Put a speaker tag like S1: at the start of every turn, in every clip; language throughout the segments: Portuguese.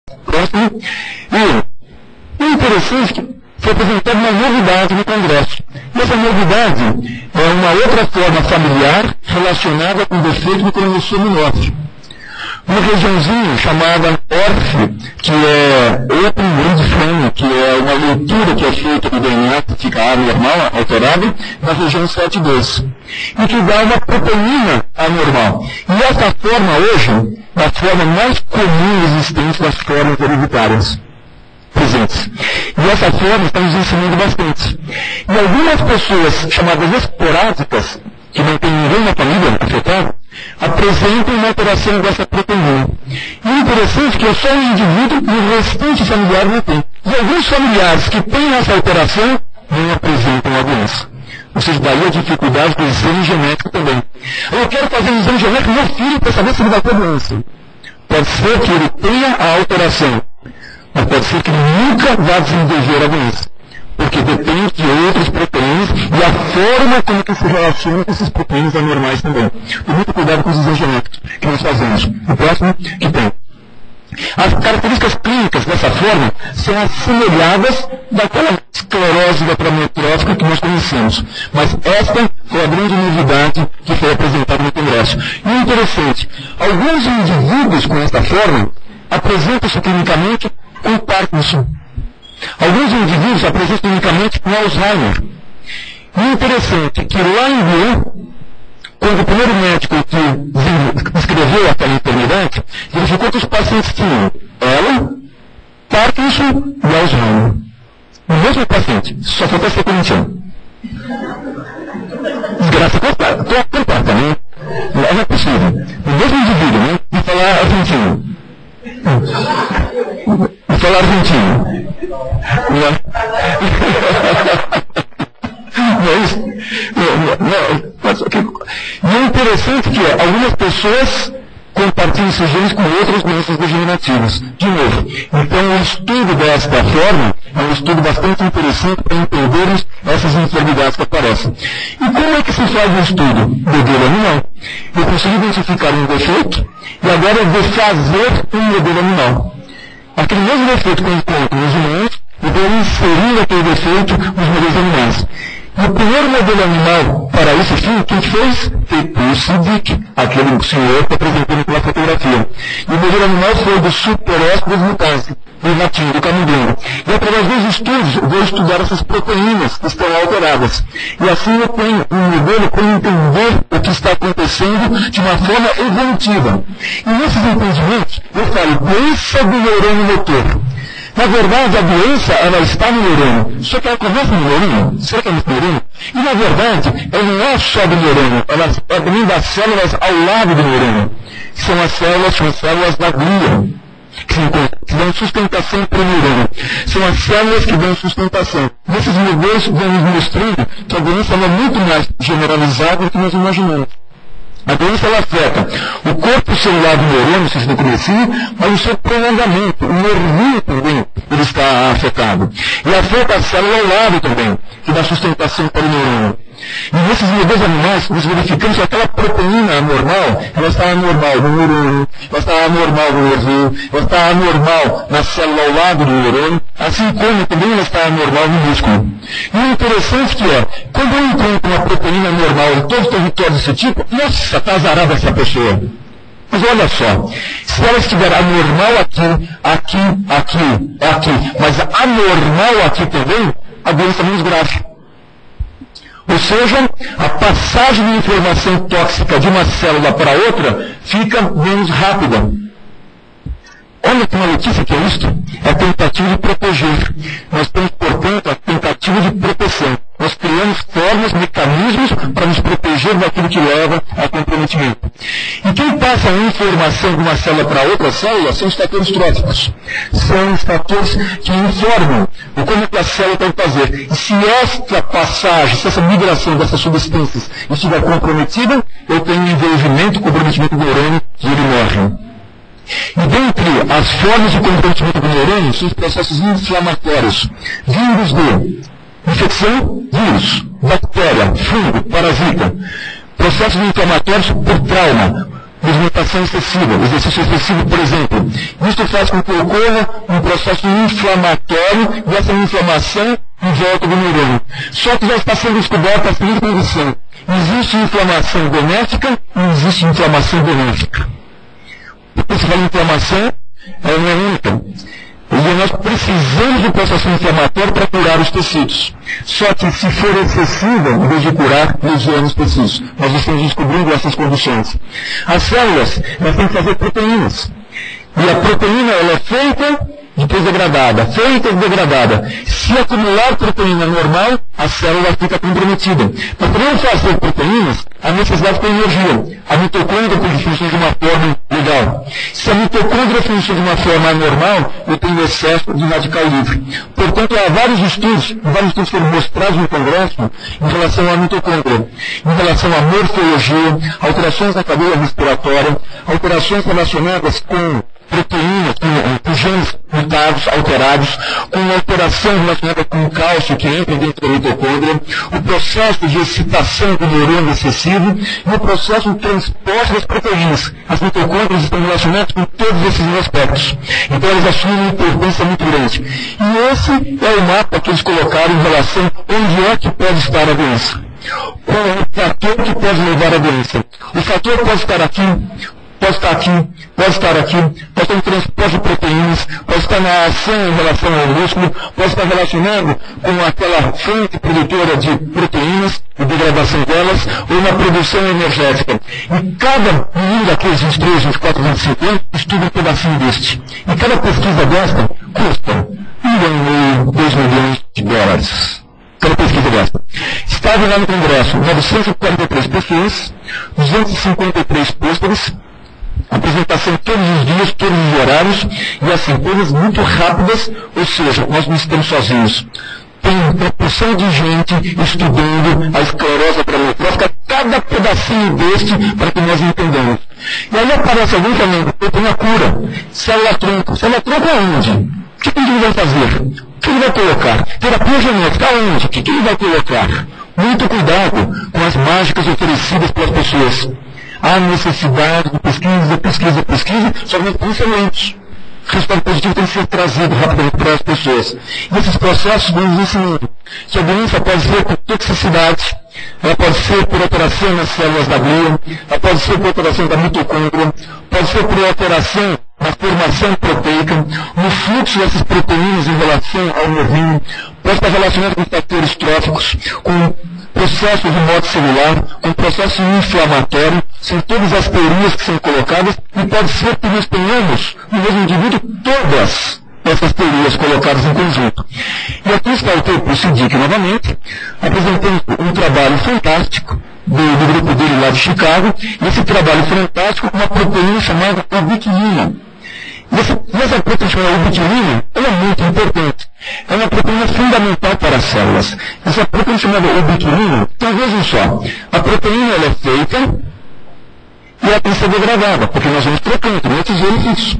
S1: Próximo. E o interessante é que foi apresentada uma novidade no Congresso. E essa novidade é uma outra forma familiar relacionada com o defeito do cromossomo 9. Uma regiãozinha chamada ORF, que é Open Read Frame, que é uma leitura que é feita do DNA que fica anormal, alterado, na região 7.2, e que dá uma proteína anormal. E essa forma hoje é a forma mais comum existente das formas hereditárias presentes. E essa forma está nos ensinando bastante. E algumas pessoas chamadas esporádicas, que não tem ninguém na família afetado, apresentam uma alteração dessa proteína. E o interessante é que é só um indivíduo e o restante familiar não tem. E alguns familiares que têm essa alteração não apresentam a doença. Ou seja, daí a dificuldade do exame genético também. Eu quero fazer um exame genético no meu filho para saber se ele vai ter doença. Pode ser que ele tenha a alteração, mas pode ser que ele nunca vá desenvolver a doença. Porque depende de outras proteínas e a forma como que se relaciona com essas proteínas anormais também. Tem muito cuidado com os exames genéticos que nós fazemos. O próximo que tem. As características clínicas dessa forma são assemelhadas daquela esclerose lateral-amiotrófica que nós conhecemos. Mas esta foi a grande novidade que foi apresentada no Congresso. E o interessante, alguns indivíduos com esta forma apresentam-se clinicamente com Parkinson. Alguns indivíduos apresentam unicamente com Alzheimer. E o interessante é que lá em Wuhan, quando o primeiro médico que escreveu aquela enfermidade, verificou que os pacientes tinham ela, Parkinson e Alzheimer. O mesmo paciente, só faltou ser corintiano. Desgraça completa, né? Não é possível. O mesmo indivíduo, né? E falar argentino. E falar argentino. Não é isso? E o interessante é que algumas pessoas compartilham esses genes com outras doenças degenerativas. De novo, então o estudo desta forma é um estudo bastante interessante para entendermos essas enfermidades que aparecem. E como é que se faz o estudo? Modelo animal. Eu consegui identificar um defeito e agora eu vou fazer um modelo animal. Aquele mesmo defeito que eu encontro nos humanos, eu vou inserir aquele defeito nos modelos animais. E o primeiro modelo animal para esse fim, quem fez? Foi Percy Dick, aquele senhor que apresentou naquela fotografia. E o modelo animal foi do Superóspidus mutans, do latim, do camundongo. E através dos estudos, eu vou estudar essas proteínas que estão alteradas. E assim eu tenho um modelo para entender o que está acontecendo de uma forma evolutiva. E nesses entendimentos, eu falo doença do neurônio motor. Na verdade, a doença, ela está no neurônio. Só que ela começa no neurônio. Será que é no neurônio? E, na verdade, ela não é só do neurônio. Ela é também das células ao lado do neurônio. São as células da glia, que dão sustentação para o neurônio. São as células que dão sustentação. Nesses modelos vão nos mostrando que a doença é muito mais generalizada do que nós imaginamos. A doença ela afeta o corpo celular do neurônio, se não conhecia, mas o seu prolongamento, o nervinho também, ele está afetado. E afeta a célula ao lado também, que dá sustentação para o neurônio. E nesses modelos animais, nós verificamos que aquela proteína anormal, ela está anormal no neurônio, ela está anormal no nervinho, ela está anormal na célula ao lado do neurônio, assim como também ela está anormal no músculo. E o interessante que é, quando eu encontro uma proteína anormal em todos os territórios desse tipo, nossa, está azarada essa pessoa. Mas olha só, se ela estiver anormal aqui, mas anormal aqui também, a doença é menos grave. Ou seja, a passagem de informação tóxica de uma célula para outra fica menos rápida. Olha que maluquice que é isto. É a tentativa de proteger. Nós temos, portanto, a tentativa de proteção. Nós criamos formas, mecanismos para nos proteger daquilo que leva a comprometimento. E quem passa a informação de uma célula para outra célula são os fatores tróficos. São os fatores que informam o como que a célula tem que fazer. E se esta passagem, se essa migração dessas substâncias estiver comprometida, eu tenho um envolvimento, comprometimento do neurônio e ele morre. E dentre as formas de comprometimento do neurônio são os processos inflamatórios, vindos de infecção, vírus, bactéria, fungo, parasita. Processos inflamatórios por trauma. movimentação excessiva, exercício excessivo, por exemplo. Isto faz com que ocorra um processo inflamatório e essa inflamação em volta do neurônio. Só que já está sendo descoberta a seguinte condição: existe inflamação benéfica e existe inflamação benéfica. Quando se fala em inflamação, ela não é única. E nós precisamos do processo inflamatório para curar os tecidos. Só que se for excessiva, em vez de curar, lesiona os tecidos. Nós estamos descobrindo essas condições. As células, elas têm que fazer proteínas. E a proteína, ela é feita, depois degradada. Feita e degradada. Se acumular proteína normal, a célula fica comprometida. Para poder fazer proteínas, a necessidade de energia. A mitocôndria tem que funcionar de uma forma legal. Se a mitocôndria funciona de uma forma anormal, eu tenho excesso de radical livre. Portanto, há vários estudos foram mostrados no Congresso em relação à mitocôndria, em relação à morfologia, alterações na cadeia respiratória, alterações relacionadas com proteínas, com genes mutados, alterados, com uma alteração relacionada com o cálcio que entra dentro da mitocôndria, o processo de excitação do neurônio excessivo e o processo de transporte das proteínas. As mitocôndrias estão relacionadas com todos esses aspectos. Então elas assumem uma importância muito grande. E esse é o mapa que eles colocaram em relação a onde é que pode estar a doença. Qual é o fator que pode levar à doença? O fator pode estar aqui, pode estar aqui, pode estar aqui, pode estar no transporte de proteínas, pode estar na ação em relação ao músculo, pode estar relacionado com aquela fonte produtora de proteínas e degradação delas, ou na produção energética. E cada menino daqueles 23, 24, 25 anos estuda um pedacinho deste. E cada pesquisa desta custa $1,5 milhão, $2 milhões. Cada pesquisa desta. Estavam lá no Congresso 943 pessoas, 253 pôsteres, apresentação todos os dias, todos os horários, e assim, coisas muito rápidas, ou seja, nós não estamos sozinhos. Tem uma porção de gente estudando a esclerose amiotrófica, cada pedacinho deste, para que nós entendamos. E aí aparece alguém falando, eu tenho a cura, célula-tronco. Célula-tronco aonde? O que ele vai fazer? O que ele vai colocar? Terapia genética, aonde? O que ele vai colocar? Muito cuidado com as mágicas oferecidas pelas pessoas. Há necessidade de pesquisa, só que não são lentos. O resultado positivo tem que ser trazido rapidamente para as pessoas. E esses processos vão nos ensinando que a doença pode ser por toxicidade, ela pode ser por alteração nas células da glia, ela pode ser por alteração da mitocôndria, pode ser por alteração na formação proteica, no fluxo dessas proteínas em relação ao nervinho, pode estar relacionado com fatores tróficos, com processo de morte celular, com processo inflamatório, são todas as teorias que são colocadas, e pode ser que nós tenhamos, no mesmo indivíduo, todas essas teorias colocadas em conjunto. E aqui está o Dr. Sidique novamente, apresentando um trabalho fantástico do grupo dele lá de Chicago, e esse trabalho fantástico com uma proteína chamada ubiquinina. Essa proteína chamada ubiquinina, ela é muito importante. É uma proteína fundamental para as células. Essa proteína chamada ubiquinina, então vejam só, a proteína ela é feita e ela tem que ser degradada, porque nós vamos trocando, antes ele isso.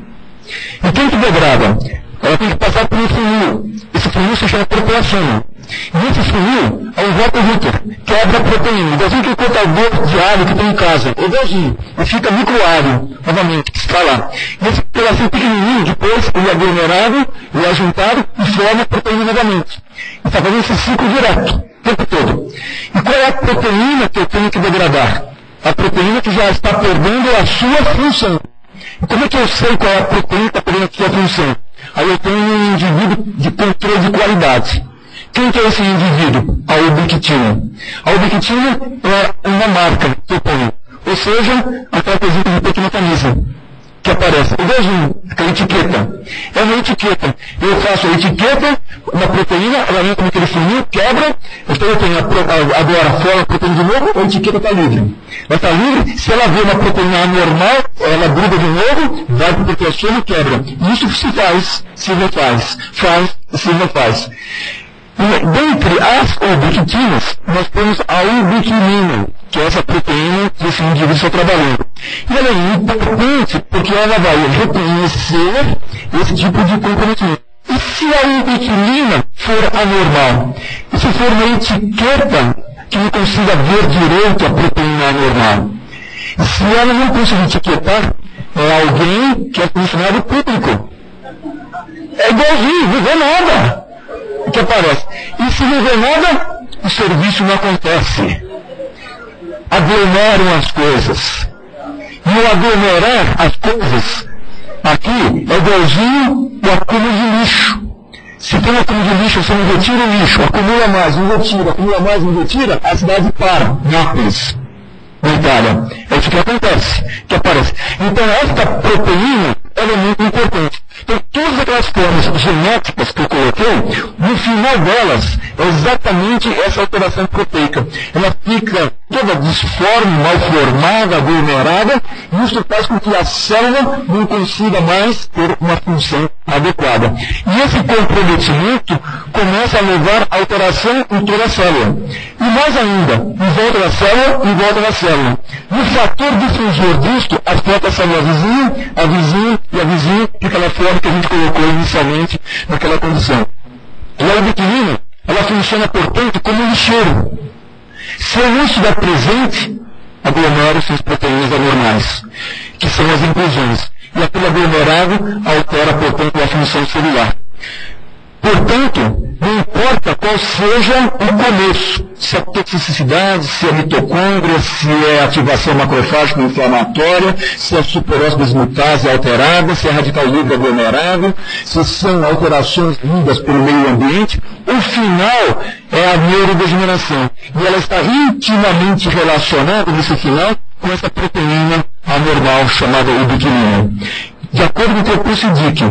S1: E quem que degrada? Ela tem que passar por um funil. Esse funil se chama proteação. E nesse funil, há um Roto-Rooter, quebra a proteína. Igualzinho que o cortador de alho que tem em casa. Igualzinho. E fica microalho, novamente, que está lá. E esse pedacinho pequenininho, depois, ele é aglomerado, ele é juntado e forma a proteína novamente. E está fazendo esse ciclo direto, o tempo todo. E qual é a proteína que eu tenho que degradar? A proteína que já está perdendo a sua função. E como é que eu sei qual é a proteína que está perdendo a sua função? Aí eu tenho um indivíduo de controle de qualidade. Quem que é esse indivíduo? A ubiquitina. A ubiquitina é uma marca que eu ponho. Ou seja, aquela coisinha de pequenotanismo que aparece. Eu vejo aquela etiqueta. É uma etiqueta. Eu faço a etiqueta, uma proteína, ela entra naquele funil, quebra, então eu tenho agora fora a proteína de novo, a etiqueta está livre. Ela está livre, se ela vê uma proteína anormal, ela gruda de novo, vai para o proteação e quebra. Isso se faz, se refaz. Faz, se refaz. Dentre as ubiquitinas, nós temos a ubiquinina, que é essa proteína que esse indivíduo está trabalhando. E ela é importante porque ela vai reconhecer esse tipo de comprometimento. E se a ubiquinina for anormal? E se for uma etiqueta que não consiga ver direito a proteína anormal? Se ela não conseguir etiquetar, é alguém que é funcionário público. É igualzinho, não vê nada que aparece. E se não vê nada, o serviço não acontece. Aglomeram as coisas. E o aglomerar as coisas aqui é igualzinho o acúmulo de lixo. Se tem um acúmulo de lixo, você não retira o lixo, acumula mais, não retira, acumula mais, não retira, a cidade para. Nápoles, na Itália. É isso que acontece, que aparece. Então, esta proteína, ela é muito importante. Então, todas aquelas formas genéticas que eu coloquei, no final delas, é exatamente essa alteração proteica. Ela fica toda disforme, mal formada, aglomerada, e isso faz com que a célula não consiga mais ter uma função adequada. E esse comprometimento começa a levar a alteração em toda a célula. E mais ainda, em volta da célula, em volta da célula. E o fator difusor disto afeta a célula vizinha, a vizinha e a vizinha, daquela forma que a gente colocou inicialmente naquela condição. E a ubiquinina, ela funciona, portanto, como um lixeiro. Se eu não estiver presente, aglomeram-se as proteínas anormais, que são as inclusões. E aquele aglomerado altera, portanto, a função celular. Portanto, não importa qual seja o começo, se é toxicidade, se é mitocôndria, se é ativação macrofágica inflamatória, se é superósmose desmutase alterada, se é radical livre aglomerado, se são alterações vindas pelo meio ambiente, o final é a neurodegeneração. E ela está intimamente relacionada, nesse final, com essa proteína anormal chamada ubiquinina. De acordo com o que eu pude,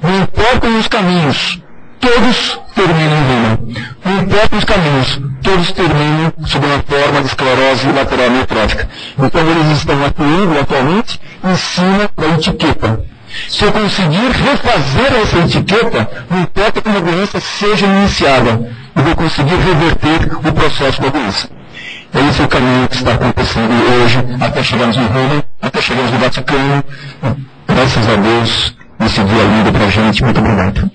S1: não importam os caminhos, todos terminam em rumo. Não importa os caminhos, todos terminam sob uma forma de esclerose lateral amiotrófica. Então eles estão atuando atualmente em cima da etiqueta. Se eu conseguir refazer essa etiqueta, não importa como a doença seja iniciada, eu vou conseguir reverter o processo da doença. Esse é o caminho que está acontecendo hoje, até chegarmos em Roma, até chegarmos no Vaticano. Graças a Deus, esse dia lindo para a gente. Muito obrigado.